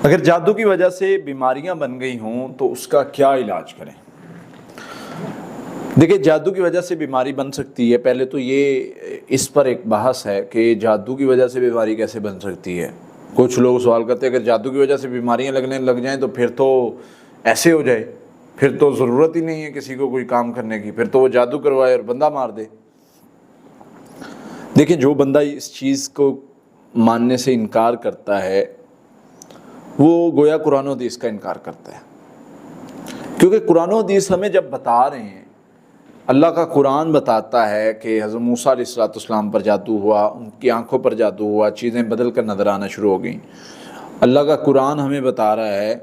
اگر جادو کی وجہ سے بیماریاں بن گئی ہوں تو اس کا کیا علاج کریں؟ دیکھیں، جادو کی وجہ سے بیماری بن سکتی ہے۔ پہلے تو یہ اس پر ایک بحث ہے کہ جادو کی وجہ سے بیماری کیسے بن سکتی ہے۔ کچھ لوگ سوال کرتے ہیں اگر جادو کی وجہ سے بیماریاں لگنے لگ جائیں تو پھر تو ایسے ہو جائے، پھر تو ضرورت ہی نہیں ہے کسی کو کوئی کام کرنے کی، پھر تو وہ جادو کروائے اور بندہ مار دے۔ دیکھیں، جو بندہ اس چیز کو ماننے سے انکار کرتا ہے وہ گویا قرآن و حدیث کا انکار کرتا ہے، کیونکہ قرآن و حدیث ہمیں جب بتا رہے ہیں، اللہ کا قرآن بتاتا ہے کہ حضرت موسیٰ علیہ السلام پر جادو ہوا، ان کی آنکھوں پر جادو ہوا، چیزیں بدل کر نظر آنا شروع ہو گئیں۔ اللہ کا قرآن ہمیں بتا رہا ہے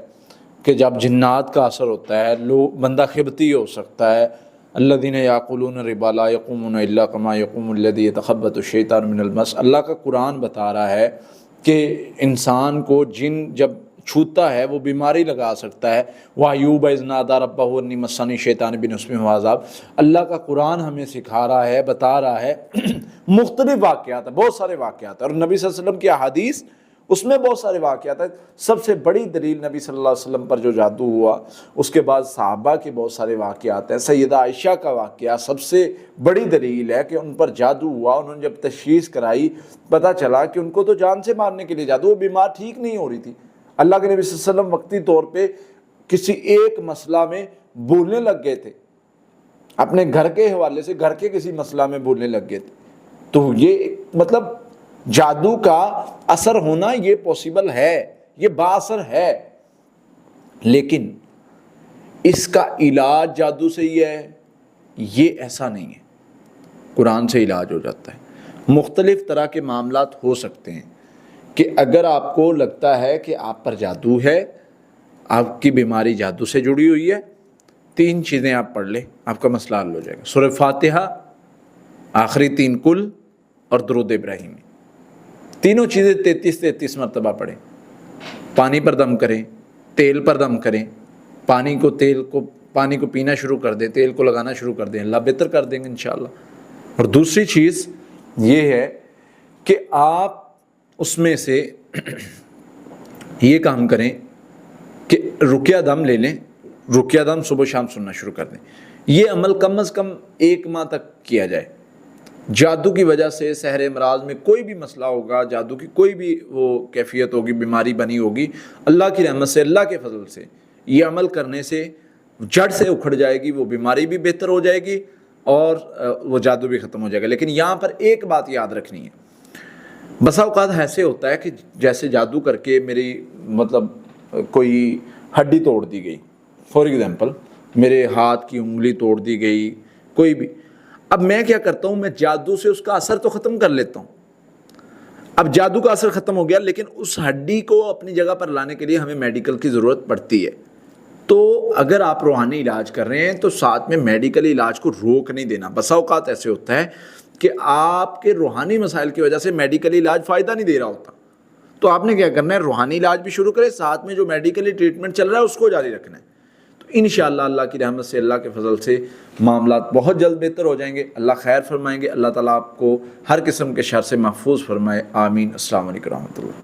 کہ جب جنات کا اثر ہوتا ہے بندہ خبتی ہو سکتا ہے۔ الذین یاکلون الربا لا یقومون الا کما یقوم الذی یتخبطہ الشیطان من المس۔ اللہ کا قرآن بتا رہا ہے کہ انسان کو جن جب چھوتا ہے وہ بیماری لگا سکتا ہے۔ وَأَيُّوبَ إِذْ نَادَىٰ رَبَّهُ أَنِّي مَسَّنِي الشَّيْطَانُ بِنُصْبٍ وَعَذَابٍ۔ اللہ کا قرآن ہمیں سکھا رہا ہے، بتا رہا ہے مختلف واقعات ہیں، بہت سارے واقعات ہیں، اور نبی صلی اللہ علیہ وسلم کی احادیث اس میں بہت سارے واقعات ہیں۔ سب سے بڑی دلیل نبی صلی اللہ علیہ وسلم پر جو جادو ہوا، اس کے بعد صحابہ کے بہت سارے واقعات ہیں۔ سیدہ عائشہ کا واقعہ سب سے بڑی دلیل ہے کہ ان پر جادو ہوا۔ انہوں نے جب تشخیص کرائی، پتہ چلا کہ ان کو تو جان سے مارنے کے لیے جادو، وہ بیمار ٹھیک نہیں ہو رہی تھی۔ اللہ کے نبی صلی اللہ علیہ وسلم وقتی طور پہ کسی ایک مسئلہ میں بولنے لگ گئے تھے، اپنے گھر کے حوالے سے گھر کے کسی مسئلہ میں بولنے لگ گئے تھے۔ تو یہ مطلب جادو کا اثر ہونا یہ پاسبل ہے، یہ باثر ہے، لیکن اس کا علاج جادو سے ہی ہے یہ ایسا نہیں ہے۔ قرآن سے علاج ہو جاتا ہے۔ مختلف طرح کے معاملات ہو سکتے ہیں کہ اگر آپ کو لگتا ہے کہ آپ پر جادو ہے، آپ کی بیماری جادو سے جڑی ہوئی ہے، 3 چیزیں آپ پڑھ لیں، آپ کا مسئلہ حل ہو جائے گا۔ سورہ فاتحہ، آخری 3 کل اور درود ابراہیمی، تینوں چیزیں 33 مرتبہ پڑھیں۔ پانی پر دم کریں، تیل پر دم کریں، پانی کو پینا شروع کر دیں، تیل کو لگانا شروع کر دیں، اللہ بہتر کر دیں گے انشاءاللہ۔ اور دوسری چیز یہ ہے کہ آپ اس میں سے یہ کام کریں کہ رقیہ دم لے لیں، رقیہ دم صبح شام سننا شروع کر دیں۔ یہ عمل کم از کم 1 ماہ تک کیا جائے۔ جادو کی وجہ سے سحر امراض میں کوئی بھی مسئلہ ہوگا، جادو کی کوئی بھی وہ کیفیت ہوگی، بیماری بنی ہوگی، اللہ کی رحمت سے، اللہ کے فضل سے یہ عمل کرنے سے جڑ سے اکھڑ جائے گی، وہ بیماری بھی بہتر ہو جائے گی اور وہ جادو بھی ختم ہو جائے گا۔ لیکن یہاں پر ایک بات یاد رکھنی ہے، بسا اوقات ایسے ہوتا ہے کہ جیسے جادو کر کے میری مطلب کوئی ہڈی توڑ دی گئی، فار ایگزامپل میرے ہاتھ کی انگلی توڑ دی گئی، کوئی بھی۔ اب میں کیا کرتا ہوں، میں جادو سے اس کا اثر تو ختم کر لیتا ہوں۔ اب جادو کا اثر ختم ہو گیا، لیکن اس ہڈی کو اپنی جگہ پر لانے کے لیے ہمیں میڈیکل کی ضرورت پڑتی ہے۔ تو اگر آپ روحانی علاج کر رہے ہیں تو ساتھ میں میڈیکل علاج کو روک نہیں دینا۔ بسا اوقات ایسے ہوتا ہے کہ آپ کے روحانی مسائل کی وجہ سے میڈیکل علاج فائدہ نہیں دے رہا ہوتا، تو آپ نے کیا کرنا ہے، روحانی علاج بھی شروع کریں، ساتھ میں جو میڈیکلی ٹریٹمنٹ چل رہا ہے اس کو جاری رکھنا ہے۔ تو انشاءاللہ اللہ کی رحمت سے، اللہ کے فضل سے معاملات بہت جلد بہتر ہو جائیں گے۔ اللہ خیر فرمائیں گے، اللہ تعالیٰ آپ کو ہر قسم کے شر سے محفوظ فرمائے، آمین۔ السلام علیکم ورحمۃ اللہ۔